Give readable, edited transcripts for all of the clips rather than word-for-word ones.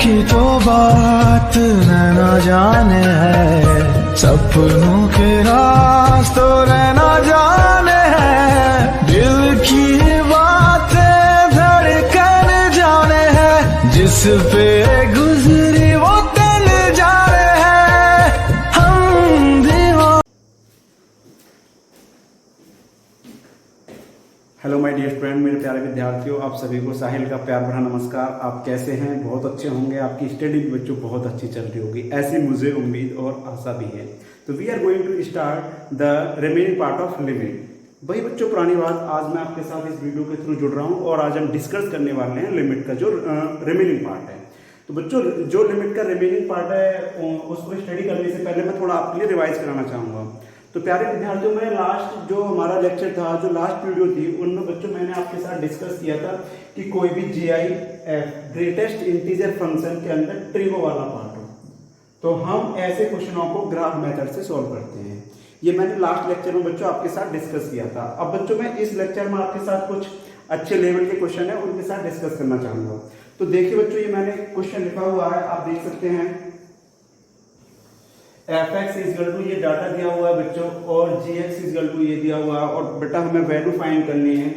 की तो बात न जाने है, सपनों के रास्तों रहना जाने हैं, दिल की बातें धड़कन जाने हैं, जिस पे गुजरी वो तन जाने हैं, हम दीवाने। हेलो माय डियर फ्रेंड, मेरे प्यारे विद्यार्थियों, आप सभी को साहिल का प्यार भरा नमस्कार। आप कैसे हैं? बहुत अच्छे होंगे। आपकी स्टडी भी बच्चों बहुत अच्छी चल रही होगी, ऐसी मुझे उम्मीद और आशा भी है। तो we are going to start the remaining part of limit. वही बच्चों पुरानी बात, आज मैं आपके साथ इस वीडियो के थ्रू जुड़ रहा हूँ और आज हम डिस्कस करने वाले हैं लिमिट का जो रिमेनिंग पार्ट है। तो बच्चों जो लिमिट का रिमेनिंग पार्ट है उसको स्टडी करने से पहले मैं थोड़ा आपके लिए रिवाइज कराना चाहूँगा। तो प्यारे विद्यार्थियों, में लास्ट जो हमारा लेक्चर था, जो लास्ट वीडियो थी, उनमें बच्चों मैंने आपके साथ डिस्कस किया था कि कोई भी GIF ग्रेटेस्ट इंटीजर फंक्शन के अंदर ट्रिगो वाला पार्ट हो तो हम ऐसे क्वेश्चनों को ग्राफ मेथड से सॉल्व करते हैं। ये मैंने लास्ट लेक्चर में बच्चों आपके साथ डिस्कस किया था। अब बच्चों मैं इस लेक्चर में आपके साथ कुछ अच्छे लेवल के क्वेश्चन है उनके साथ डिस्कस करना चाहूंगा। तो देखिए बच्चों, ये मैंने क्वेश्चन लिखा हुआ है, आप देख सकते हैं। fx इजल टू ये डाटा दिया हुआ है बच्चों, और gx इजल टू ये दिया हुआ है, और बेटा हमें वैल्यू फाइंड करनी है।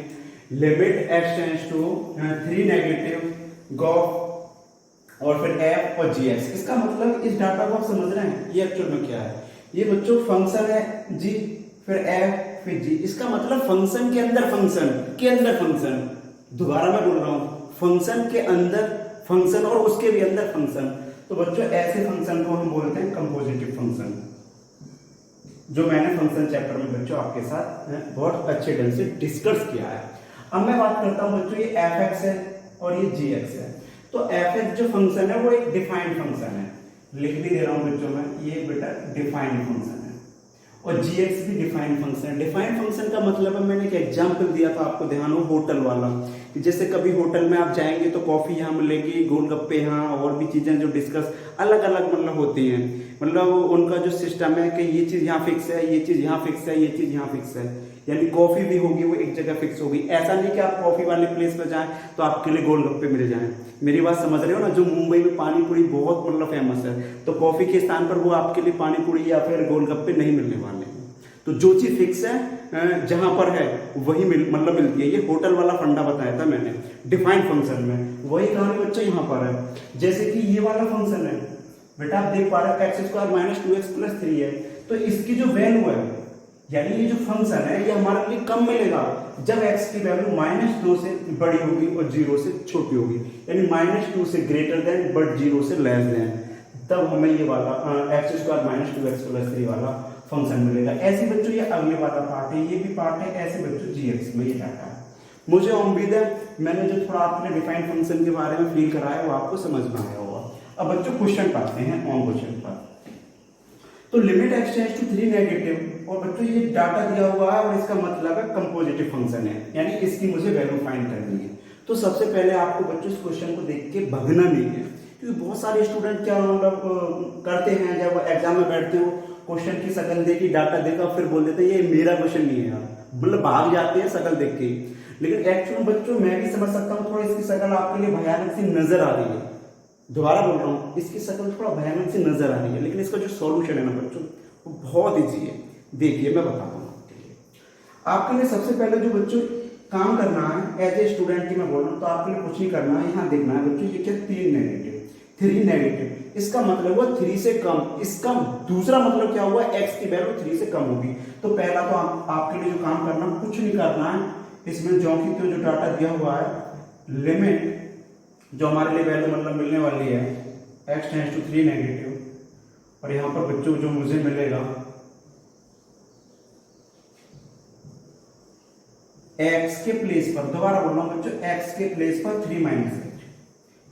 Limit x tends to 3 negative गॉफ और फिर f और gx। इसका मतलब इस डाटा को आप समझ रहे हैं, ये एक्चुअल में क्या है? ये बच्चों फंक्शन है g, फिर f, फिर g। इसका मतलब फंक्शन के अंदर फंक्शन। दोबारा मैं बोल रहा हूं, फंक्शन के अंदर फंक्शन और उसके भी अंदर फंक्शन। तो बच्चों ऐसे फंक्शन को हम बोलते हैं कंपोजिटिव फंक्शन, जो मैंने फंक्शन चैप्टर में बच्चों आपके साथ बहुत अच्छे ढंग से डिस्कस किया है। अब मैं बात करता हूं बच्चों, ये fx है और ये gx है। तो fx जो फंक्शन है वो एक डिफाइंड फंक्शन है, लिख भी दे रहा हूं बच्चों में, ये बेटा डिफाइंड फंक्शन है, और gx भी डिफाइंड फंक्शन है। डिफाइंड फंक्शन का मतलब है, मैंने एक एग्जांपल दिया था आपको, ध्यान हो, होटल वाला, कि जैसे कभी होटल में आप जाएंगे तो कॉफी यहाँ मिलेगी, गोलगप्पे यहाँ, और भी चीजें जो डिस्कस अलग अलग मतलब होती हैं। मतलब उनका जो सिस्टम है कि ये चीज यहाँ फिक्स है, ये चीज यहाँ फिक्स है, ये चीज यहाँ फिक्स है, यानी कॉफी भी होगी वो एक जगह फिक्स होगी। ऐसा नहीं कि आप कॉफी वाले प्लेस पर जाएं तो आपके लिए गोलगप्पे मिल जाएं। मेरी बात समझ रहे हो ना? जो मुंबई में पानी पूरी बहुत मतलब फेमस है, तो कॉफी के स्थान पर वो आपके लिए पानी पूरी या फिर गोलगप्पे नहीं मिलने वाले हैं। तो जो चीज फिक्स है जहां पर है वही मतलब मिलती है। ये होटल वाला फंडा बताया था मैंने डिफाइंड फंक्शन में। वही कहानी बच्चों यहाँ पर है। जैसे कि ये वाला फंक्शन है बेटा, आप देख पा रहे हो x² - 2x + 3 है। तो इसकी जो वैल्यू है, यानी ये जो फंक्शन है, ये हमारे लिए कब मिलेगा? जब x की वैल्यू -2 से बड़ी होगी और 0 से छोटी होगी, यानी -2 से ग्रेटर देन बट 0 से लेस देन, तब हमें ये वाला x² - 2x + 3 वाला फंक्शन मिलेगा। ऐसे बच्चों ये अगले वाला पार्ट है, ये भी पार्ट है। ऐसे बच्चों gx में ये डाटा है। मुझे उम्मीद है मैंने जो थोड़ा आपने डिफाइंड फंक्शन के बारे में फील कराया वो आपको समझ में आया होगा। अब बच्चों क्वेश्चन पढ़ते हैं ऑन क्वेश्चन पर। तो limit x tends to 3 negative, और बच्चों ये डाटा दिया हुआ है और इसका मतलब है कंपोजिटिव फंक्शन है, यानी इसकी मुझे वैल्यू फाइंड करनी है। तो सबसे पहले आपको बच्चों इस क्वेश्चन को देख के भगना नहीं है, क्योंकि बहुत सारे स्टूडेंट क्या मतलब करते हैं, जब एग्जाम में बैठते हो क्वेश्चन की शकल देखी, डाटा देखा, फिर बोल देते ये मेरा क्वेश्चन नहीं है यार, मतलब भाग जाते हैं शकल देख के। लेकिन एक्चुअली बच्चों मैं भी समझ सकता हूँ, थोड़ा इसकी शकल आपके लिए भयानक सी नजर आ रही है। दोबारा बोल रहा हूँ, इसकी शकल थोड़ा भयानक सी नजर आ रही है, लेकिन इसका जो सॉल्यूशन है ना बच्चों, वो बहुत ईजी है। देखिए मैं बताता हूँ आपके लिए। सबसे पहले जो बच्चों काम करना है एज ए स्टूडेंट की मैं बोल रहा हूँ, तो आपके लिए कुछ नहीं करना है, यहाँ देखना है बच्चों, ये क्या 3 नेगेटिव, इसका मतलब हुआ 3 से कम। इसका दूसरा मतलब क्या हुआ? x की वैल्यू 3 से कम होगी। तो पहला तो आपके लिए जो काम करना, कुछ नहीं करना है, इसमें जो की जो डाटा दिया हुआ है, लिमिट जो हमारे लिए वैल्यू मतलब मिलने वाली है x टेंड्स टू 3 नेगेटिव, और यहां पर बच्चों जो मुझे मिलेगा x के प्लेस पर, दोबारा बोल रहा हूं बच्चों, x के प्लेस पर 3 - h,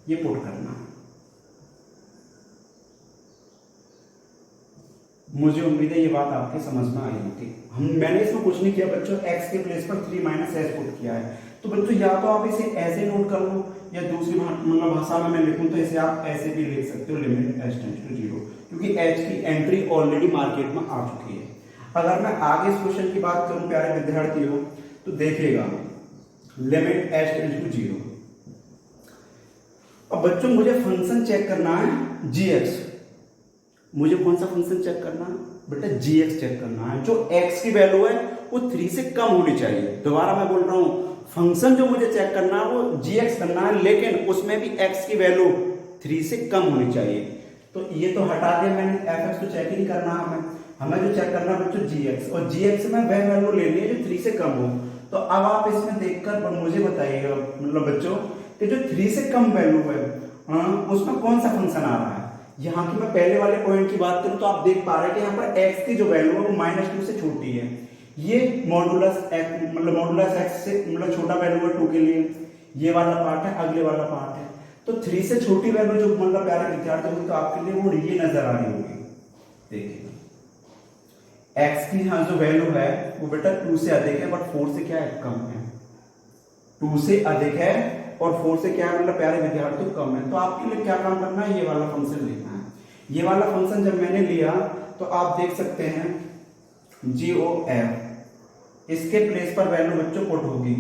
ये पुट करना है। मुझे उम्मीद है ये बात आपके समझ में आई होगी। मैंने इसमें कुछ नहीं किया बच्चों, x के प्लेस पर 3 - h पुट किया है। तो बच्चों या तो आप इसे ऐसे नोट कर लो, या दूसरी मतलब भाषा में मैं लिखूं तो इसे आप ऐसे भी लिख सकते हो, लिमिट h टेंड्स टू 0, क्योंकि h की एंट्री ऑलरेडी मार्केट में आ चुकी है। अगर मैं आगे इस क्वेश्चन की बात करूं प्यारे विद्यार्थियों, तो देखिएगा लिमिट h टेंड्स टू 0, अब बच्चों मुझे फंक्शन चेक करना है gx, मुझे कौन सा फंक्शन चेक करना है बेटा, gx चेक करना है। जो x की वैल्यू है वो 3 से कम होनी चाहिए। दोबारा मैं बोल रहा हूं, फंक्शन जो मुझे चेक करना है वो gx करना है, लेकिन उसमें भी x की वैल्यू 3 से कम होनी चाहिए। तो ये तो हटा दिया मैंने, fx तो चेक ही नहीं करना हमें जो चेक करना है बच्चों gx, और gx में वह वैल्यू लेनी है जो 3 से कम हो। तो अब आप इसमें देखकर मुझे बताइएगा मतलब बच्चों कि जो 3 से कम वैल्यू है उसमें कौन सा फंक्शन आ रहा है। यहाँ की मैं पहले वाले पॉइंट की बात करूं तो आप देख पा रहे हैं कि यहाँ पर x की जो वैल्यू है वो -2 से छोटी है। ये मॉडुलस x मतलब मॉडुलस x से मतलब छोटा वैल्यू है 2 के लिए, ये वाला पार्ट है, अगले वाला पार्ट है। तो 3 से छोटी वैल्यू जो मतलब प्यारे विद्यार्थी होगी तो आपके लिए वो ये नजर आ रही होगी। देखिए x की यहाँ जो वैल्यू है वो बेटा 2 से अधिक है, बट 4 से क्या है, कम है। 2 से अधिक है और 4 से क्या है मतलब प्यारे विद्यार्थी कम है। तो आपके लिए क्या काम करना है, ये वाला फंक्शन लिखना है। ये वाला फंक्शन जब मैंने लिया तो आप देख सकते हैं GOF, इसके प्लेस पर वैल्यू बच्चों पुट होगी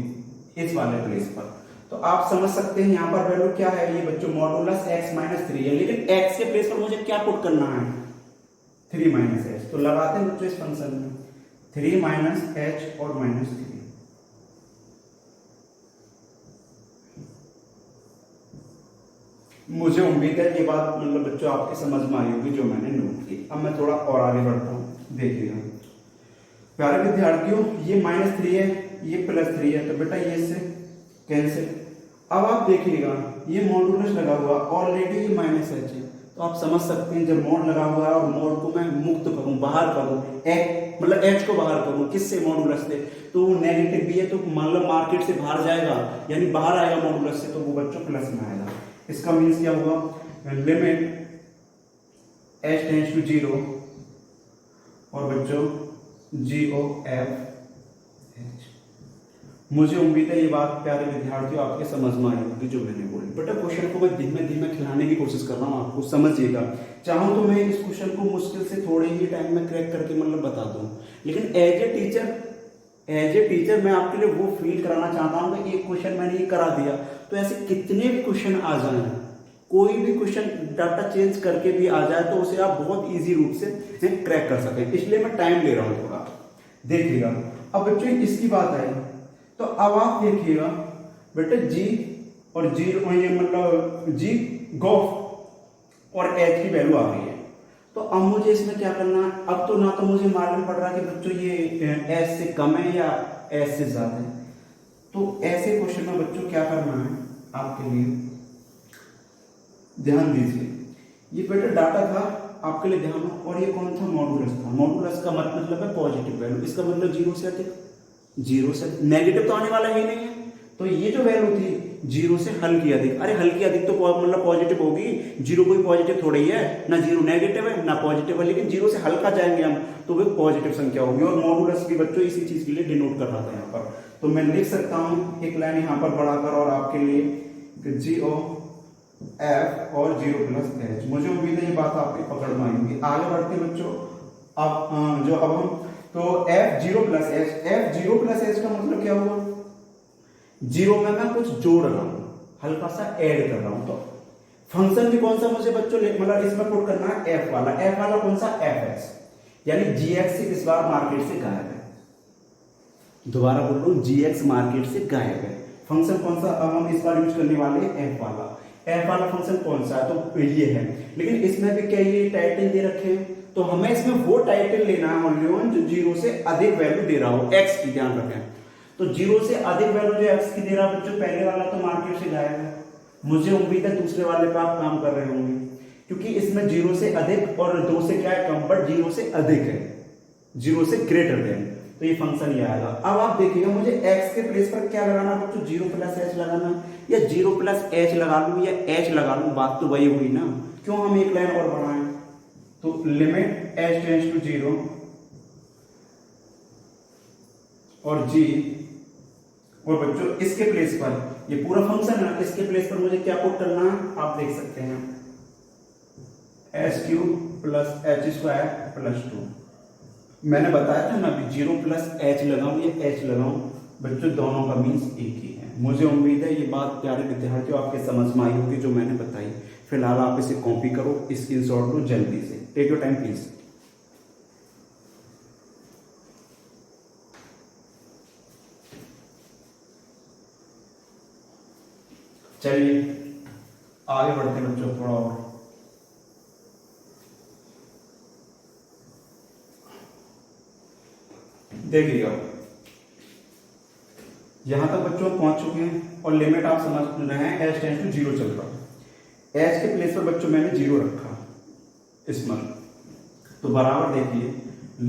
इस वाले प्लेस पर। तो आप समझ सकते हैं यहाँ पर वैल्यू क्या है, ये बच्चों मॉडुलस x - 3 है, लेकिन x के प्लेस पर मुझे क्या पुट करना है, 3 - h। तो लगाते हैं बच्चों इस फंक्शन में 3 - h और -3। मुझे उम्मीद है ये बात मतलब बच्चों आपकी समझ में आई होगी जो मैंने नोट की। अब मैं थोड़ा और आगे बढ़ता हूँ। देखिएगा प्यारे विद्यार्थियों, ये -3 है, ये +3 है, तो बेटा ये इससे कैंसिल। अब आप देखिएगा ये मॉडुलस लगा हुआ ऑलरेडी ये -h है, तो आप समझ सकते हैं जब मोड लगा हुआ है और मोड को मैं मुक्त करूं, बाहर करूं, मतलब h को बाहर करूं, किससे, मॉडुलस से, तो वो नेगेटिव भी है तो मतलब मार्केट से बाहर जाएगा, यानी बाहर आएगा मॉडुलस से, तो वो बच्चों प्लस में आएगा। इसका मीन्स क्या हुआ, लिमिट h टेंड्स टू 0 और बच्चों GOF। मुझे उम्मीद है ये बात प्यारे विद्यार्थियों आपके समझ में आई होगी जो मैंने बोली। बेटा क्वेश्चन को मैं धीमे धीमे खिलाने की कोशिश कर रहा हूँ, आपको समझिएगा। चाहूँ तो मैं इस क्वेश्चन को मुश्किल से थोड़े ही टाइम में क्रैक करके मतलब बता दूं, लेकिन एज ए टीचर मैं आपके लिए वो फील कराना चाहता हूँ कि एक क्वेश्चन मैंने ये करा दिया तो ऐसे कितने भी क्वेश्चन आ जाए, कोई भी क्वेश्चन डाटा चेंज करके भी आ जाए तो उसे आप बहुत इजी रूप से क्रैक कर सकें, इसलिए मैं टाइम ले रहा हूँ थोड़ा। देखिएगा अब बच्चों इसकी बात आई तो अब आप देखिएगा बेटे G और G ये मतलब G GOF और H की वैल्यू आ गई है। तो अब मुझे इसमें क्या करना है, अब तो ना तो मुझे मालूम पड़ रहा है कि बच्चों ये S से कम है या S से ज्यादा है। तो ऐसे क्वेश्चन में बच्चों क्या करना है आपके लिए, ध्यान दीजिए। ये बेटा डाटा था आपके लिए ध्यान, और ये कौन था, मॉडुलस था। मॉडुलस का मतलब है पॉजिटिव वैल्यू, इसका मतलब 0 से अधिक, 0 से नेगेटिव तो आने वाला ही नहीं है। तो ये जो वैल्यू थी 0 से हल्की अधिक, अरे हल्की अधिक तो मतलब पॉजिटिव होगी, 0 कोई पॉजिटिव थोड़ा ही है, ना 0 नेगेटिव है ना पॉजिटिव है, लेकिन 0 से हल्का जाएंगे हम तो वो पॉजिटिव संख्या होगी। और मॉडुलस भी बच्चों इसी चीज के लिए डिनोट कर रहा था यहाँ पर। तो मैं लिख सकता हूँ एक लाइन यहाँ पर बढ़ाकर और आपके लिए GOF और 0 + h। मुझे उम्मीद है ये बात आपकी पकड़ में आई होगी। आगे बढ़ते बच्चों, अब हम तो F0 + h, F0 + h का मतलब क्या हुआ, 0 में मैं कुछ जोड़ रहा हूं, हल्का सा ऐड कर रहा हूं। तो फंक्शन भी कौन सा मुझे बच्चों मतलब इसमें पुट करना है, f वाला कौन सा, fx, यानी gx इस बार मार्केट से गायब है। दोबारा बोल रहा हूं, gx मार्केट से गायब है। फंक्शन कौन सा अब हम इस बार यूज करने वाले हैं, f वाला फंक्शन कौन सा है, तो ये है। लेकिन इसमें भी क्या ये टाइटल दे रखे हैं, तो हमें इसमें वो टाइटल लेना है ओनली जो 0 से अधिक वैल्यू दे रहा हो, x की, ध्यान रखें। तो 0 से अधिक वैल्यू जो x की दे रहा बच्चों, पहले वाला तो मार्केट से गायब है। मुझे उम्मीद है दूसरे वाले पे आप काम कर रहे होंगे, क्योंकि इसमें 0 से अधिक और 2 से क्या है कम, बट 0 से अधिक है, 0 से ग्रेटर देन, तो ये फंक्शन ये आएगा। अब आप देखिएगा मुझे x के प्लेस पर क्या लगाना बच्चों, 0 + h लगाना, या 0 + h लगा लूं या h लगा लूं, बात तो वही हुई ना। क्यों हम एक लाइन और बढ़ाएं, तो लिमिट h टेंड्स टू 0 और g, और बच्चों इसके प्लेस पर ये पूरा फंक्शन है, इसके प्लेस पर मुझे क्या पुट करना है, आप देख सकते हैं s³ + h² + 2। मैंने बताया था ना अभी 0 + h लगाऊं या h लगाऊं, बच्चों दोनों का मीन्स एक ही है। मुझे उम्मीद है ये बात प्यारे विद्यार्थियों आपके समझ में आई होगी जो मैंने बताई। फिलहाल आप इसे कॉपी करो, स्क्रीनशॉट लो जल्दी से। Take your time please. चलिए आगे बढ़ते हैं बच्चों थोड़ा और। देखिएगा यहां तक बच्चों पहुंच चुके हैं और लिमिट आप समझ रहे हैं एच टेंड्स टू 0 चल रहा है। एच के प्लेस पर बच्चों मैंने 0 रखा इसमें, तो बराबर देखिए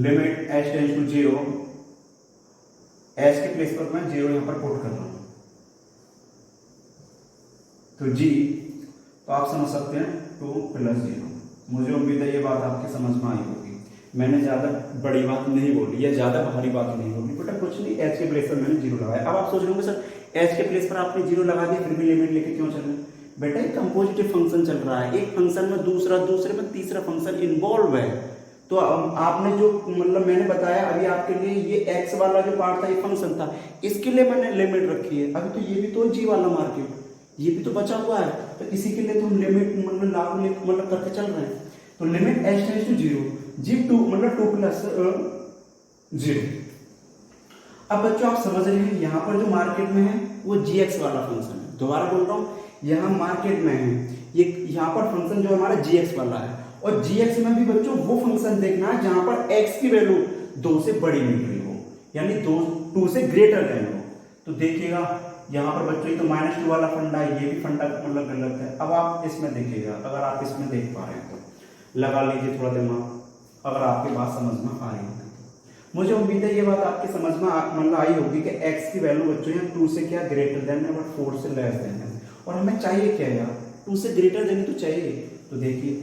limit h tends to 0, h के प्लेस पर मैं 0 यहां पर पुट कर रहा हूं, तो जी, तो आप समझ सकते हैं 2 + 0। मुझे उम्मीद है ये बात आपके समझ में आई होगी। मैंने ज्यादा बड़ी बात नहीं बोली या ज्यादा भारी बात नहीं बोली, बेटा कुछ नहीं, एच के प्लेस पर मैंने 0 लगाया। अब आप सोच रहे होंगे सर एच के प्लेस पर आपने 0 लगा दिया फिर भी लिमिट लेके क्यों चल रहे हैं? बेटा एक कंपोजिटिव फंक्शन चल रहा है, एक फंक्शन में दूसरा, दूसरे में तीसरा फंक्शन इन्वॉल्व है। तो आपने जो मतलब मैंने बताया अभी आपके लिए, ये एक्स वाला जो पार्ट था ये फंक्शन था, इसके लिए मैंने लिमिट रखी है। अभी तो ये भी तो जी वाला मार्केट, ये भी तो बचा हुआ है, तो इसी के लिए तो हम लिमिट मतलब लागू मतलब करके चल रहे हैं। तो लिमिट एच टेंड्स टू 0, जी 2 मतलब 2 + 0। अब बच्चों आप समझ रहे हैं यहाँ पर जो मार्केट में है वो जी एक्स वाला फंक्शन है। दोबारा बोल रहा हूँ, यहाँ मार्केट में है ये, यहाँ पर फंक्शन जो हमारा जी एक्स वाला है, और जी एक्स में भी बच्चों वो फंक्शन देखना है जहां पर एक्स की वैल्यू 2 से बड़ी मिल रही हो, यानी 2 से ग्रेटर देन हो। तो देखिएगा यहाँ पर बच्चों ये तो -2 वाला फंडा है, ये भी फंडा मतलब गलत है। अब आप इसमें देखिएगा, अगर आप इसमें देख पा रहे हैं तो लगा लीजिए थोड़ा दिमाग, अगर आपकी बात समझ में आ रही है। मुझे उम्मीद है ये बात आपकी समझ में मतलब आई होगी कि x की वैल्यू बच्चों यहाँ 2 से क्या ग्रेटर देन है, बट 4 से लेस देन है। और हमें चाहिए क्या यार, 2 से ग्रेटर देन तो चाहिए। तो देखिए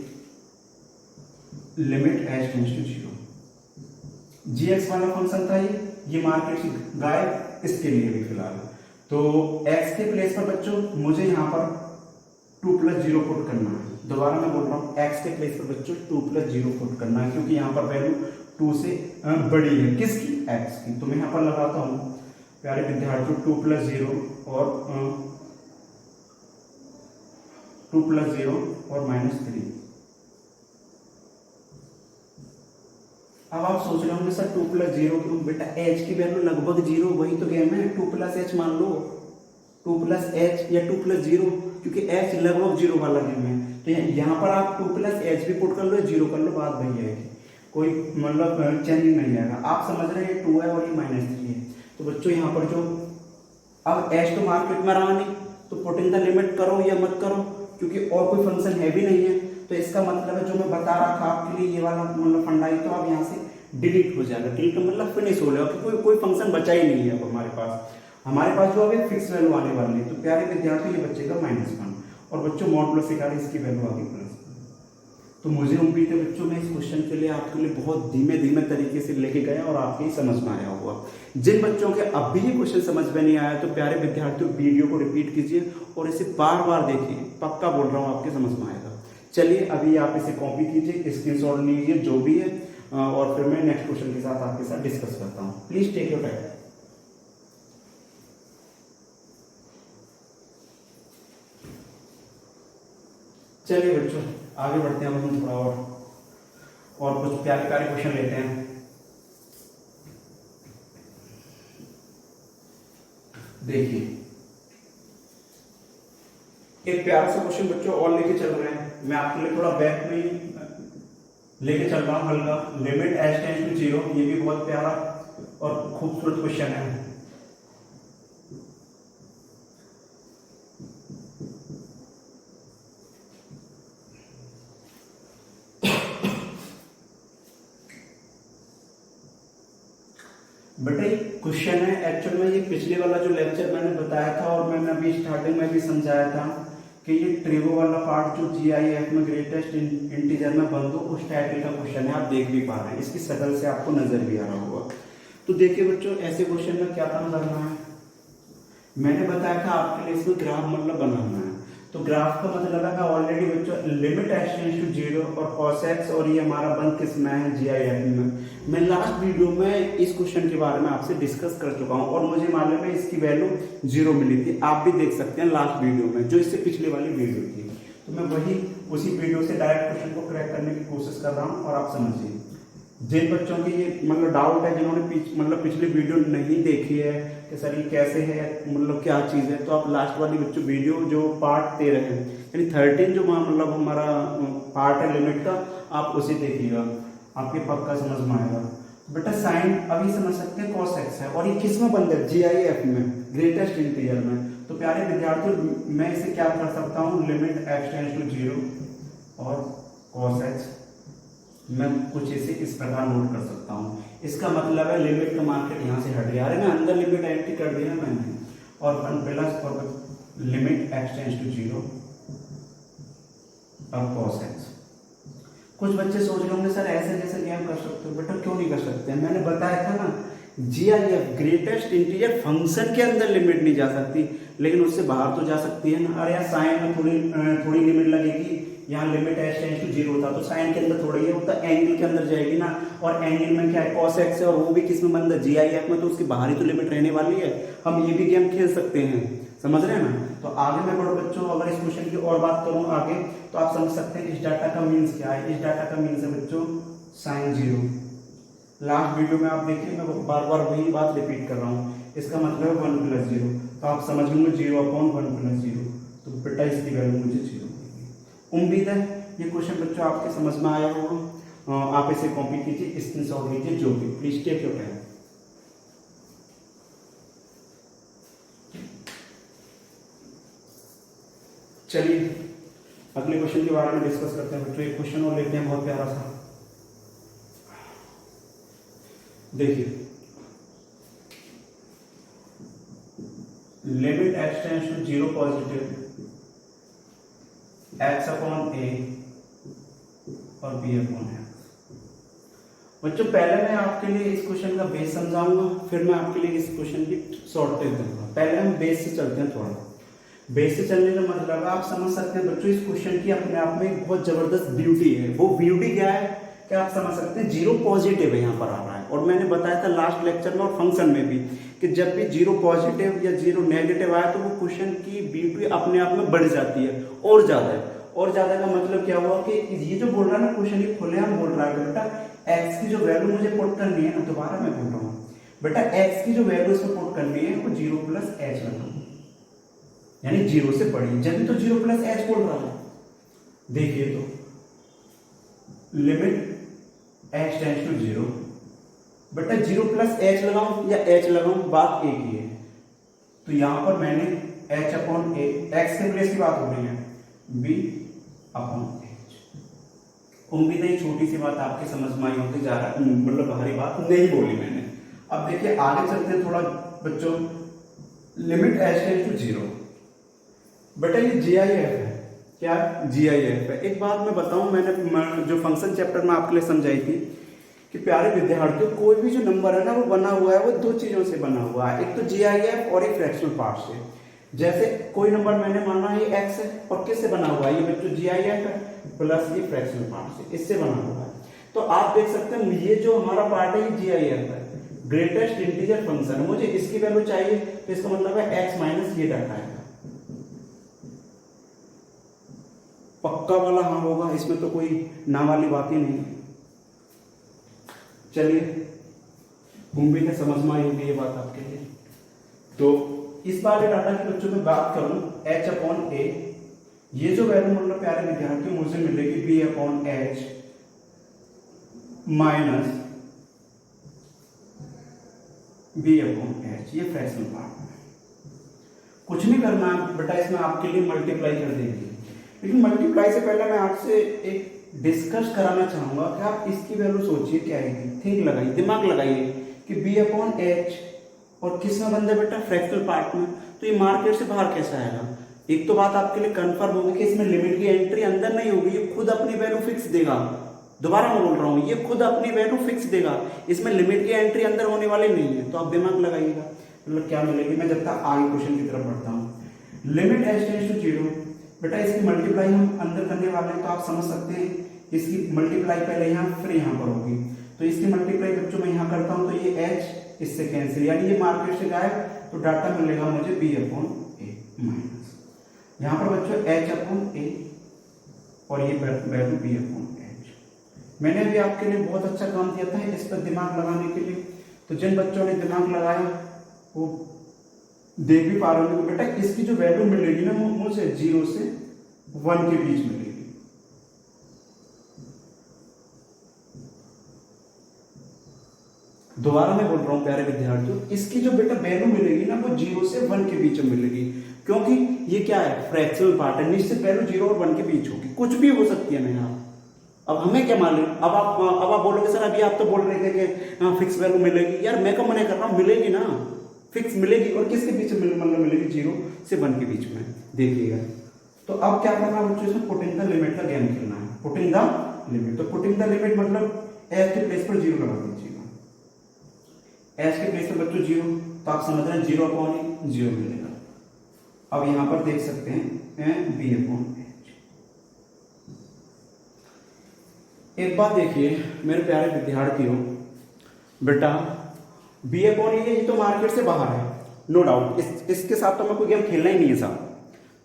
limit h tends to 0, gx वाला फंक्शन था ये मार्केट से गायब, इसके लिए भी फिलहाल। तो x के प्लेस पर बच्चों मुझे यहाँ पर 2 + 0 पुट करना है। दोबारा मैं बोल रहा हूँ, x के प्लेस पर बच्चों 2 + 0 पुट करना है, क्योंकि यहाँ पर वैल्यू 2 से बड़ी है, किसकी, x की। तो मैं यहाँ पर लगाता हूँ प्यारे विद्यार्थियों 2 + 0 और 2 + 0 और -3। अब आप सोच रहे होंगे सर 2 + 0 क्यों? बेटा h की वैल्यू लगभग 0, वही तो गेम है। 2 + h मान लो, 2 + h या 2 + 0, क्योंकि h लगभग 0 वाला गेम है। तो यहाँ पर आप 2 + h भी पुट कर लो, 0 कर लो, बात वही है, कोई मतलब चेंजिंग नहीं आएगा। आप समझ रहे हैं 2 है और ये -3 है। तो बच्चों यहाँ पर जो अब h तो मार्केट में रहा नहीं, तो पुटिंग द लिमिट करो या मत करो, क्योंकि और कोई फंक्शन है भी नहीं है। तो इसका मतलब है जो मैं बता रहा था आपके लिए, ये वाला मतलब फंडा ही तो अब यहाँ से डिलीट हो जाएगा। डिलीट मतलब फिनिश हो जाएगा, क्योंकि कोई फंक्शन बचा ही नहीं है अब हमारे पास जो अभी फिक्स वैल्यू आने वाली है। तो प्यारे विद्यार्थी ये बचेगा -1, और बच्चों मॉडुलस से कार्य इसकी वैल्यू आगे +1। तो मुझे उम्मीद है बच्चों मैं इस क्वेश्चन के लिए आपके लिए बहुत धीमे धीमे तरीके से लेके गया और आपके ही समझ में आया होगा। जिन बच्चों के अब भी ये क्वेश्चन समझ में नहीं आया, तो प्यारे विद्यार्थियों वीडियो को रिपीट कीजिए और इसे बार बार देखिए, पक्का बोल रहा हूँ आपके समझ में आएगा। चलिए अभी आप इसे कॉपी कीजिए, स्क्रीनशॉट लीजिए जो भी है, और फिर मैं नेक्स्ट क्वेश्चन के साथ आपके साथ डिस्कस करता हूँ। Please take your time. चलिए बच्चों आगे बढ़ते हैं, हम थोड़ा और कुछ प्यारे प्यारे क्वेश्चन लेते हैं। देखिए एक प्यारा सा क्वेश्चन बच्चों और लेके चल रहे हैं, मैं आपके लिए थोड़ा बैक में लेके चल रहा हूँ हल्का। लिमिट h टेंड्स टू 0, ये भी बहुत प्यारा और खूबसूरत क्वेश्चन है। बेटा ये क्वेश्चन है एक्चुअल में, ये पिछले वाला जो लेक्चर मैंने बताया था और मैंने अभी स्टार्टिंग में भी समझाया था कि ये ट्रिगो वाला पार्ट जो GIF में ग्रेटेस्ट इंटीजर में बंद हो, उस टाइप का क्वेश्चन है। आप देख भी पा रहे हैं, इसकी शक्ल से आपको नजर भी आ रहा होगा। तो देखिए बच्चों ऐसे क्वेश्चन में क्या काम करना है, मैंने बताया था आपके लिए इसमें ग्राफ मतलब बनाना है। तो ग्राफ का मतलब है ऑलरेडी बच्चों लिमिट x टेंड्स टू 0 और cos x, और ये हमारा बंद किस में है, GIF में। मैं लास्ट वीडियो में इस क्वेश्चन के बारे में आपसे डिस्कस कर चुका हूँ और मुझे मालूम है इसकी वैल्यू 0 मिली थी। आप भी देख सकते हैं लास्ट वीडियो में, जो इससे पिछले वाली वीडियो थी। तो मैं वही उसी वीडियो से डायरेक्ट क्वेश्चन को क्रैक करने की कोशिश कर रहा हूँ और आप समझिए। जिन बच्चों की ये मतलब डाउट है, जिन्होंने पिछली वीडियो नहीं देखी है कि सर ये कैसे है, मतलब क्या चीज़ है, तो आप लास्ट वाली बच्चों वीडियो जो पार्ट 13 है यानी 13 जो मतलब हमारा पार्ट है लिमिट का, आप उसे देखिएगा, आपके पक्का समझ में आएगा। बेटा साइन अभी समझ सकते हैं cos x है और ये किस में बंद है, GIF में, ग्रेटेस्ट इंटीजर में। तो प्यारे विद्यार्थियों मैं इसे क्या कर सकता हूँ, लिमिट x टेंड्स टू 0 और cos x मैं कुछ इसे इस प्रकार नोट कर सकता हूँ। इसका मतलब है लिमिट का मार्केट यहाँ से हट गया, अरे मैं अंदर लिमिट एंट्री कर दिया मैंने, और 1 प्लस और लिमिट x टेंड्स टू 0 और cos x। कुछ बच्चे सोच रहे होंगे सर ऐसे जैसे गेम कर सकते हो, बेटा क्यों नहीं कर सकते। मैंने बताया था ना, GIF ग्रेटेस्ट इंटीजर फंक्शन के अंदर लिमिट नहीं जा सकती, लेकिन उससे बाहर तो जा सकती है ना। अरे यार साइन में थोड़ी लिमिट लगेगी, यहाँ लिमिट x टेंड्स टू 0 होता तो साइन के अंदर थोड़ा ही होता, एंगल के अंदर जाएगी ना, और एंगल में क्या है cos x है और वो भी किस में बंद है, GIF में, तो उसकी बाहर ही तो लिमिट रहने वाली है। हम ये भी गेम खेल सकते हैं, समझ रहे हैं ना। तो आगे मैं बड़े बच्चों अगर इस क्वेश्चन की और बात करूँ आगे, तो आप समझ सकते हैं इस डाटा का मीन्स क्या है। इस डाटा का मीन्स है बच्चों साइन 0। लास्ट वीडियो में आप देखिए मैं बार बार वही बात रिपीट कर रहा हूँ, इसका मतलब है 1 प्लस 0, तो आप समझ लेंगे 0/1 प्लस 0, तो बेटा इसकी वैल्यू मुझे 0 देगी। उम्मीद है ये क्वेश्चन बच्चों आपके समझ में आया होगा। आप इसे कॉपी कीजिए, स्क्रीनशॉट लीजिए, जो भी, प्लीज टेक योर टाइम। चलिए अगले क्वेश्चन के बारे में डिस्कस करते हैं बच्चों। एक क्वेश्चन और लेते हैं बहुत प्यारा सा, देखिए limit x tends to 0 positive x/a और b/x। बच्चों पहले मैं आपके लिए इस क्वेश्चन का बेस समझाऊंगा, फिर मैं आपके लिए इस क्वेश्चन की शॉर्टेज दूंगा। पहले हम बेस से चलते हैं, थोड़ा बेस से चलने का मतलब आप समझ सकते हैं बच्चों इस क्वेश्चन की अपने आप में एक बहुत जबरदस्त ब्यूटी है। वो ब्यूटी क्या है कि आप समझ सकते हैं 0 पॉजिटिव है यहाँ पर आ रहा है, और मैंने बताया था लास्ट लेक्चर में और फंक्शन में भी कि जब भी 0 पॉजिटिव या 0 नेगेटिव आया तो वो क्वेश्चन की ब्यूटी अपने आप में बढ़ जाती है और ज्यादा है। और ज्यादा का मतलब क्या हुआ कि ये जो बोल रहा है ना क्वेश्चन, ये खुलेआम बोल रहा है कि बेटा x की जो वैल्यू मुझे पुट करनी है ना, दोबारा मैं बोल रहा हूँ बेटा x की जो वैल्यू इसमें पुट करनी है वो 0 प्लस h लगाऊं, यानी 0 से बड़ी, जब तो 0 प्लस h बोल रहा है। देखिए तो लिमिट x टेंड्स टू 0, बेटा 0 प्लस h लगाऊं या h लगाऊं, बात एक ही है। तो यहां पर मैंने h/a, x के प्लेस की बात हो रही है, b/h। उम्मीद है छोटी सी बात आपके समझ में आई होगी, ज्यादा मतलब भारी बात नहीं बोली मैंने। अब देखिए आगे चलते हैं थोड़ा बच्चों, लिमिट h टेंड्स टू 0, बेटा ये GIF है, क्या GIF है। एक बात मैं बताऊं, मैंने जो फंक्शन चैप्टर में आपके लिए समझाई थी कि प्यारे विद्यार्थियों कोई भी जो नंबर है ना वो बना हुआ है वो दो चीजों से बना हुआ है, एक तो GIF और एक फ्रैक्शनल पार्ट से। जैसे कोई नंबर मैंने माना ये x है और किससे बना हुआ है, ये बच्चों GIF है प्लस ये फ्रैक्शनल पार्ट से, इससे बना हुआ है। तो आप देख सकते हैं ये जो हमारा पार्ट है ये GIF है, ग्रेटेस्ट इंटीजर फंक्शन है, मुझे इसकी वैल्यू चाहिए, तो इसका मतलब है x माइनस ये डाटा है, पक्का वाला हाँ होगा, इसमें तो कोई ना वाली बात ही नहीं। चलिए उम्मीद है समझ में आई होगी ये बात आपके लिए। तो इस वाले डाटा की बच्चों में बात करूं h/a, ये जो वैल्यू मतलब प्यारे विद्यार्थी मुझे मिलेगी b/h माइनस b/h, ये फ्रैक्शनल पार्ट में कुछ नहीं करना है बेटा, इसमें आपके लिए मल्टीप्लाई कर देंगे। लेकिन मल्टीप्लाई से पहले मैं आपसे एक डिस्कस कराना चाहूंगा कि आप इसकी वैल्यू सोचिए क्या है, ठीक लगाइए, दिमाग लगाइए कि b/h और किस में बंद है बेटा, फ्रैक्शनल पार्ट में, तो ये मार्केट से बाहर कैसे आएगा। एक तो बात आपके लिए कंफर्म होगी कि इसमें लिमिट की एंट्री अंदर नहीं होगी, ये खुद अपनी वैल्यू फिक्स देगा। दोबारा मैं बोल रहा हूँ, ये खुद अपनी वैल्यू फिक्स देगा, इसमें लिमिट की एंट्री अंदर होने वाली नहीं है। तो आप दिमाग लगाइएगा, मतलब क्या मिलेगी। मैं जब तक आगे क्वेश्चन की तरफ बढ़ता हूँ, लिमिट h टेंड्स टू 0, बेटा इसकी मल्टीप्लाई हम अंदर करने वाले हैं, तो आप समझ सकते हैं इसकी मल्टीप्लाई पहले यहाँ फिर यहाँ पर होगी। तो इसकी मल्टीप्लाई बच्चों मैं यहाँ करता हूँ, तो ये h इससे कैंसिल, यानी ये मार्केट से गायब, तो डाटा मिलेगा मुझे b/a माइनस, यहाँ पर बच्चों h/a और ये वैल्यू b/h। मैंने अभी आपके लिए बहुत अच्छा काम दिया था इस पर दिमाग लगाने के लिए, तो जिन बच्चों ने दिमाग लगाया वो देख भी पा रहे होंगे। बेटा इसकी जो वैल्यू मिलेगी ना वो मुझे 0 से 1 के बीच मिलेगी। दोबारा मैं बोल रहा हूं प्यारे विद्यार्थियों, इसकी जो बेटा वैल्यू मिलेगी ना वो 0 से 1 के बीच में मिलेगी, क्योंकि ये क्या है, फ्रैक्शनल पार्ट है, निश्चित वैल्यू 0 और 1 के बीच होगी, कुछ भी हो सकती है ना यार। अब हमें क्या मालूम, अब आप बोलोगे सर अभी आप तो बोल रहे थे कि फिक्स वैल्यू मिलेगी, यार मैं कब मना कर रहा हूँ, मिलेगी ना, फिक्स मिलेगी। और किसके बीच में मतलब मिलेगी, 0 से 1 के बीच में, देखिएगा। तो अब क्या करना है बच्चों, इसमें पुटिंग द लिमिट का गेम खेलना है, पुटिंग द लिमिट। तो पुटिंग द लिमिट मतलब एच के प्लेस पर 0 लगा दीजिएगा, एच के प्लेस पर बच्चों 0, तो आप समझ रहे हैं 0/0 मिलेगा। अब यहां पर देख सकते हैं b/h। एक बात देखिए मेरे प्यारे विद्यार्थियों, बेटा b/a ये तो मार्केट से बाहर है, नो डाउट, इसके साथ तो मैं कोई गेम खेलना ही नहीं है साहब।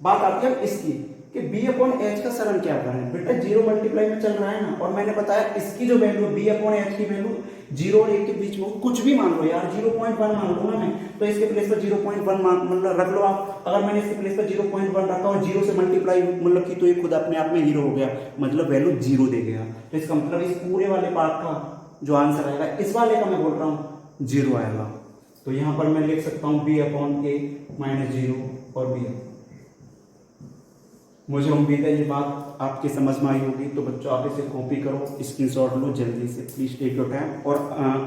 बात आती है इसकी कि b/h का सरल क्या करें, बेटा 0 मल्टीप्लाई में चल रहा है ना, और मैंने बताया इसकी जो वैल्यू b/h की वैल्यू 0 और 1 के बीच में कुछ भी मान लो यार, 0.1 मान लो ना मैं, तो इसके प्लेस पर 0.1 मतलब रख लो आप। अगर मैंने इसके प्लेस पर 0.1 रखा और 0 से मल्टीप्लाई मतलब की, तो ये खुद अपने आप में 0 हो गया, मतलब वैल्यू 0 दे गया। तो इसका मतलब इस पूरे वाले पार्ट का जो आंसर आएगा, इस वाले का मैं बोल रहा हूँ 0 आएगा। तो यहाँ पर मैं लिख सकता हूँ b/a माइनस 0 और b। मुझे उम्मीद है ये बात आपके समझ में आई होगी। तो बच्चों आप इसे कॉपी करो, स्क्रीनशॉट लो जल्दी से, प्लीज टेक योर टाइम, और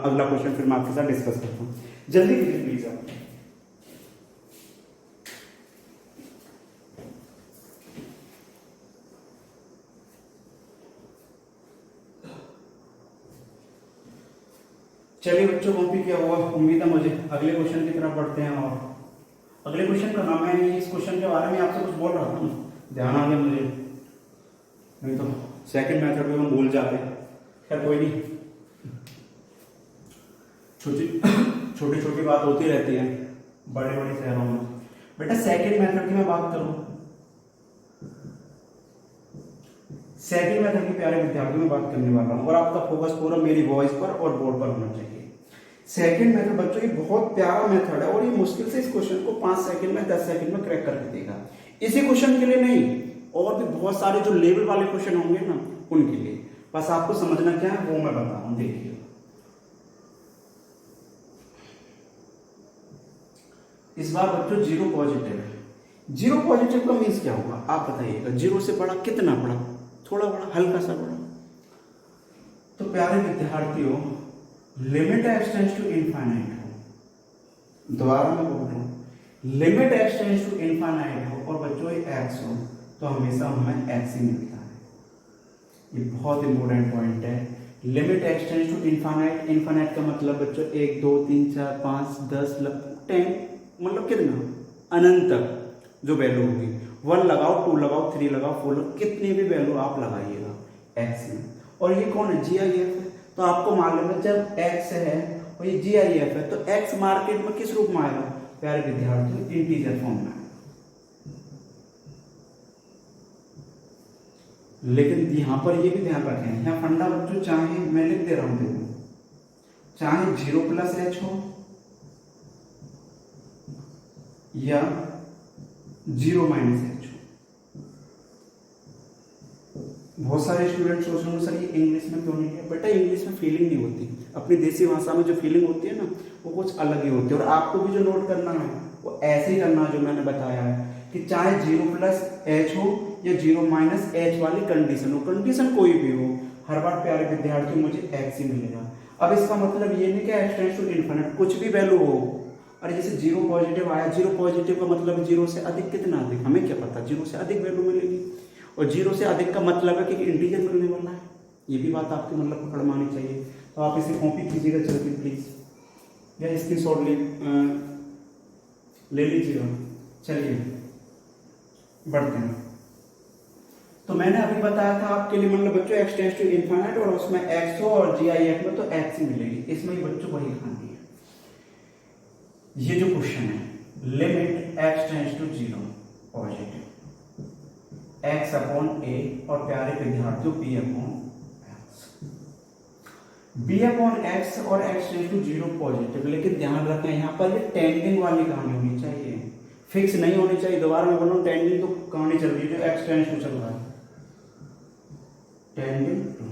अगला क्वेश्चन फिर मैं आपके साथ डिस्कस करता हूँ, जल्दी कीजिए प्लीज आप। चलिए बच्चों कॉपी किया हुआ, उम्मीद है मुझे। अगले क्वेश्चन की तरफ बढ़ते हैं, और अगले क्वेश्चन का नाम है, इस क्वेश्चन के बारे में आपसे कुछ बोल रहा था, ध्यान आ गया मुझे, नहीं तो सेकंड मेथड में हम भूल जाते हैं। खैर कोई नहीं, छोटी छोटी बात होती रहती है बड़े बड़े शहरों में। बेटा सेकंड मेथड की मैं बात करूं, सेकंड मेथड की प्यारे विद्यार्थियों में बात करने वाला हूं, और आपका फोकस पूरा मेरी वॉइस पर और बोर्ड पर होना चाहिए। सेकंड मेथड बच्चों ये बहुत प्यारा मेथड है, और ये मुश्किल से इस क्वेश्चन को 5 सेकंड में 10 सेकंड में क्रैक करके देगा। इसी क्वेश्चन के लिए नहीं, और भी बहुत सारे जो लेवल वाले क्वेश्चन होंगे ना उनके लिए, बस आपको समझना क्या है वो मैं बता रहा हूं। देखिए इस बार बच्चों 0 पॉजिटिव है, 0 पॉजिटिव का मीन्स क्या होगा आप बताइएगा, 0 से बड़ा कितना बड़ा, थोड़ा बड़ा, हल्का सा बड़ा। तो प्यारे विद्यार्थियों limit x tends to infinite हो, दोबारा मैं बोल रहा हूं, limit x tends to infinite हो और बच्चों ये x हो, तो हमेशा हमें x ही मिलता है। ये बहुत इंपॉर्टेंट पॉइंट है। Limit x tends to infinite, infinite का मतलब बच्चों 1 2 3 4 5 10 10 मतलब कितना, अनंत तक जो वैल्यू होगी, 1 लगाओ 2 लगाओ 3 लगाओ 4 लगाओ, कितनी भी वैल्यू आप लगाइएगा x में। और ये कौन है, GIF है, तो आपको मालूम है जब x है और ये GIF है, तो x मार्केट में किस रूप में आएगा प्यारे विद्यार्थियों, इंटीजर फॉर्म में। लेकिन यहां पर ये भी ध्यान रखें, यहाँ फंडा बच्चों, चाहे मैं लिख दे रहा हूं, देखो चाहे 0+h हो या 0-h हो। बहुत सारे स्टूडेंट सोच रहे हैं सर ये इंग्लिश में क्यों नहीं है, बेटा इंग्लिश में फीलिंग नहीं होती, अपनी देसी भाषा में जो फीलिंग होती है ना वो कुछ अलग ही होती है। और आपको भी जो नोट करना है वो ऐसे ही करना है जो मैंने बताया है, कि चाहे 0+h हो या 0-h वाली कंडीशन हो, कंडीशन कोई भी हो, हर बार प्यारे विद्यार्थी मुझे x ही मिलेगा। अब इसका मतलब ये नहीं कि x टेंड्स टू इनफिनिट, कुछ भी वैल्यू हो, और जैसे 0 पॉजिटिव आया, 0 पॉजिटिव का मतलब 0 से अधिक कितना अधिक, हमें क्या पता, 0 से अधिक वैल्यू मिलेगी, और 0 से अधिक का मतलब है कि इंटीजर मिलने वाला है। ये भी बात आपकी मतलब पकड़ में आनी चाहिए। तो आप इसे कॉपी कीजिएगा जल्दी प्लीज, या स्क्रीनशॉट ले लीजिएगा। चलिए बढ़ते हैं। तो मैंने अभी बताया था आपके लिए मतलब बच्चों x टेंड्स टू इनफाइनाइट और उसमें x हो और GIF में तो x ही मिलेगी, इसमें ही बच्चों वही खानी है। ये जो क्वेश्चन है limit x tends to 0 positive x upon a और प्यारे विद्यार्थियों b अपॉन x और x टेंड्स टू 0 पॉजिटिव। लेकिन ध्यान रखें यहाँ पर ये टेंडिंग वाली कहानी होनी चाहिए, फिक्स नहीं होनी चाहिए। दोबारा मैं बोल रहा हूँ टेंडिंग तो कहानी चल रही है जो x टेंड्स टू चल रहा है टेंडिंग टू।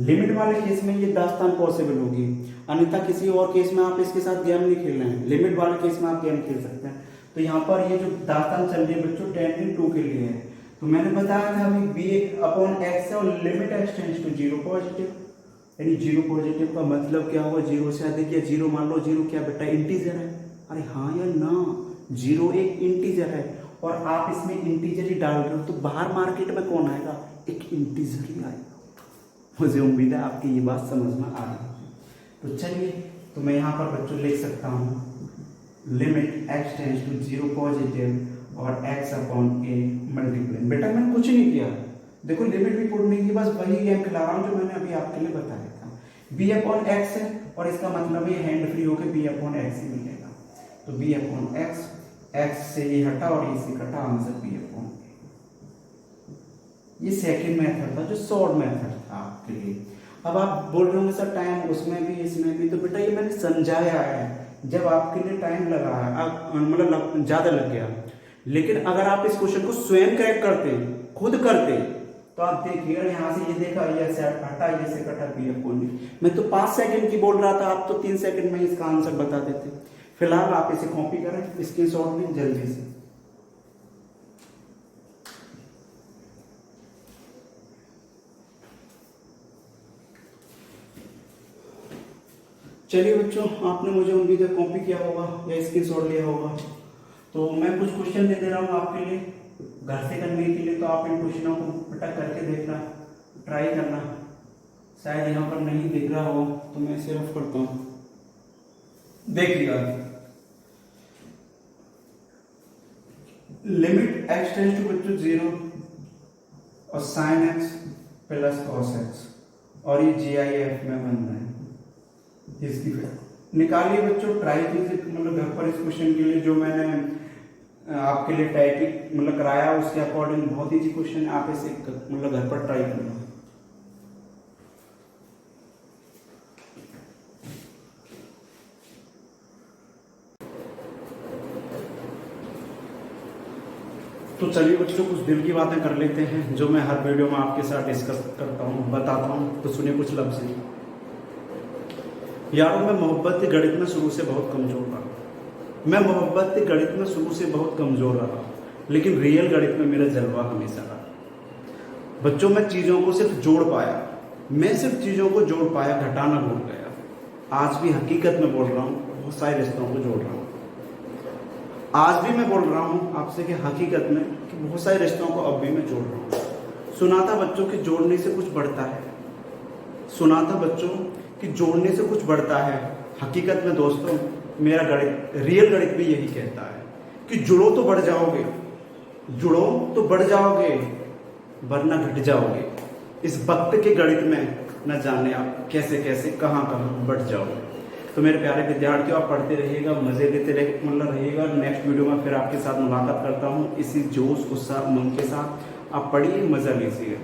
लिमिट वाले केस में ये दास्तान पॉसिबल होगी, अन्यथा किसी और केस में आप इसके साथ गेम नहीं खेल रहे हैं। लिमिट वाले केस में आप गेम खेल सकते हैं। तो यहाँ पर ये जो दास्तान चल रही है बच्चों टेंडिंग टू के लिए है। तो मैंने बताया था अभी b अपॉन x है और limit x tends to 0 positive, यानी 0 पॉजिटिव का मतलब क्या होगा 0 से अधिक या 0 मान लो 0 क्या बेटा इंटीजर है। अरे हाँ या ना, 0 एक इंटीजर है और आप इसमें इंटीजर ही डाल रहे हो तो बाहर मार्केट में कौन आएगा, एक इंटीजर ही आएगा। मुझे उम्मीद है आपकी ये बात समझ में आ रही है। तो चलिए, तो मैं यहाँ पर बच्चों लिख सकता हूँ limit x tends to 0 positive और x अपॉन a मल्टीप्लाई। बेटा मैंने कुछ नहीं किया, देखो लिमिट भी पुट नहीं की, बस वही गेम खिला रहा हूँ जो मैंने अभी आपके लिए बताया था। b अपॉन x है और इसका मतलब ये हैंड फ्री होकर b अपॉन x ही मिलेगा। तो b अपॉन x से ये हटा और ये से कटा, आंसर b अपॉन a। ये सेकंड मेथड था जो शॉर्ट मेथड था आपके लिए। अब आप बोल रहे होंगे सर टाइम उसमें भी इसमें भी, तो बेटा ये मैंने समझाया है। जब आपके लिए टाइम लगा है मतलब ज्यादा लग गया, लेकिन अगर आप इस क्वेश्चन को स्वयं क्रैक करते खुद करते तो आप देखिएगा यहाँ से ये देखा ये से हटा ये से कटा b अपॉन b। मैं तो 5 सेकंड की बोल रहा था, आप तो 3 सेकंड में इसका आंसर बता देते। फिलहाल आप इसे कॉपी करें स्क्रीनशॉट में जल्दी से। चलिए बच्चों, आपने मुझे उम्मीद है कॉपी किया होगा या स्क्रीनशॉट लिया होगा। तो मैं कुछ क्वेश्चन दे रहा हूँ आपके लिए घर से करने के लिए, तो आप इन क्वेश्चनों को बेटा करके देखना, ट्राई करना। शायद यहाँ पर नहीं दिख रहा हो तो मैं इसे रफ करता हूँ, देखिएगा। लिमिट x टेंड्स टू बच्चों 0 और sin x plus cos x और ये GIF में बन रहा है। इसकी निकालिए बच्चों, ट्राई कीजिए मतलब घर पर इस क्वेश्चन के लिए जो मैंने आपके लिए टाइपिंग मतलब कराया उसके अकॉर्डिंग बहुत ईजी क्वेश्चन है। आप इसे मतलब घर पर ट्राई करना। तो चलिए बच्चों, कुछ दिल की बातें कर लेते हैं जो मैं हर वीडियो में आपके साथ डिस्कस करता हूँ, बताता हूँ। तो सुनिए कुछ लफ्ज़ हैं। यारों, मैं मोहब्बत के गणित में शुरू से बहुत कमज़ोर रहा। मैं मोहब्बत के गणित में शुरू से बहुत कमज़ोर रहा, लेकिन रियल गणित में मेरा जलवा हमेशा रहा। बच्चों, मैं चीज़ों को सिर्फ जोड़ पाया, मैं सिर्फ चीज़ों को जोड़ पाया, घटाना भूल गया। आज भी हकीकत में बोल रहा हूँ, बहुत सारे रिश्तों को जोड़ रहा हूँ। आज भी मैं बोल रहा हूँ आपसे कि हकीकत में कि बहुत सारे रिश्तों को अब भी मैं जोड़ रहा हूँ। सुना था बच्चों कि जोड़ने से कुछ बढ़ता है, सुना था बच्चों कि जोड़ने से कुछ बढ़ता है। हकीकत में दोस्तों मेरा गणित, रियल गणित भी यही कहता है कि जुड़ो तो बढ़ जाओगे, जुड़ो तो बढ़ जाओगे, वरना घट जाओगे। इस वक्त के गणित में न जाने आप कैसे कैसे कहाँ कहाँ बढ़ जाओगे। तो मेरे प्यारे विद्यार्थियों, आप पढ़ते रहिएगा, मजे लेते रहिएगा। नेक्स्ट वीडियो में फिर आपके साथ मुलाकात करता हूँ इसी जोश उत्साह उमंग के साथ। आप पढ़िए, मजा लीजिए।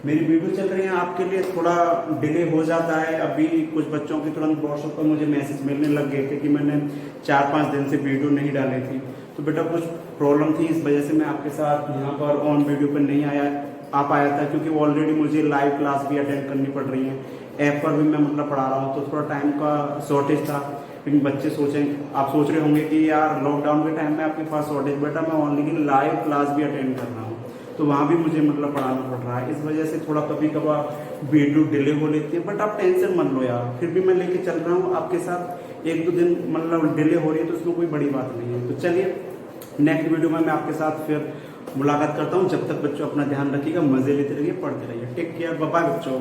मेरी वीडियो चल रही है आपके लिए, थोड़ा डिले हो जाता है। अभी कुछ बच्चों की तुरंत व्हाट्सएप पर मुझे मैसेज मिलने लग गए थे कि मैंने 4-5 दिन से वीडियो नहीं डाली थी। तो बेटा कुछ प्रॉब्लम थी, इस वजह से मैं आपके साथ यहाँ पर ऑन वीडियो पर नहीं आ पाया था, क्योंकि ऑलरेडी मुझे लाइव क्लास भी अटेंड करनी पड़ रही है। ऐप पर भी मैं मतलब पढ़ा रहा हूँ, तो थोड़ा टाइम का शॉर्टेज था। लेकिन बच्चे आप सोच रहे होंगे कि यार लॉकडाउन के टाइम में आपके पास शॉर्टेज। बेटा मैं ऑनलाइन लाइव क्लास भी अटेंड कर रहा हूँ, तो वहाँ भी मुझे मतलब पढ़ाना पड़ रहा है। इस वजह से थोड़ा कभी कभार वीडियो डिले हो लेती है, बट आप टेंशन मत लो यार, फिर भी मैं लेके चल रहा हूँ आपके साथ। 1-2 दिन मतलब डिले हो रही है तो उसमें कोई बड़ी बात नहीं है। तो चलिए नेक्स्ट वीडियो में मैं आपके साथ फिर मुलाकात करता हूँ। जब तक बच्चों अपना ध्यान रखिएगा, मजे लेते रहिए, पढ़ते रहिए। टेक केयर, बाय बाय बच्चों।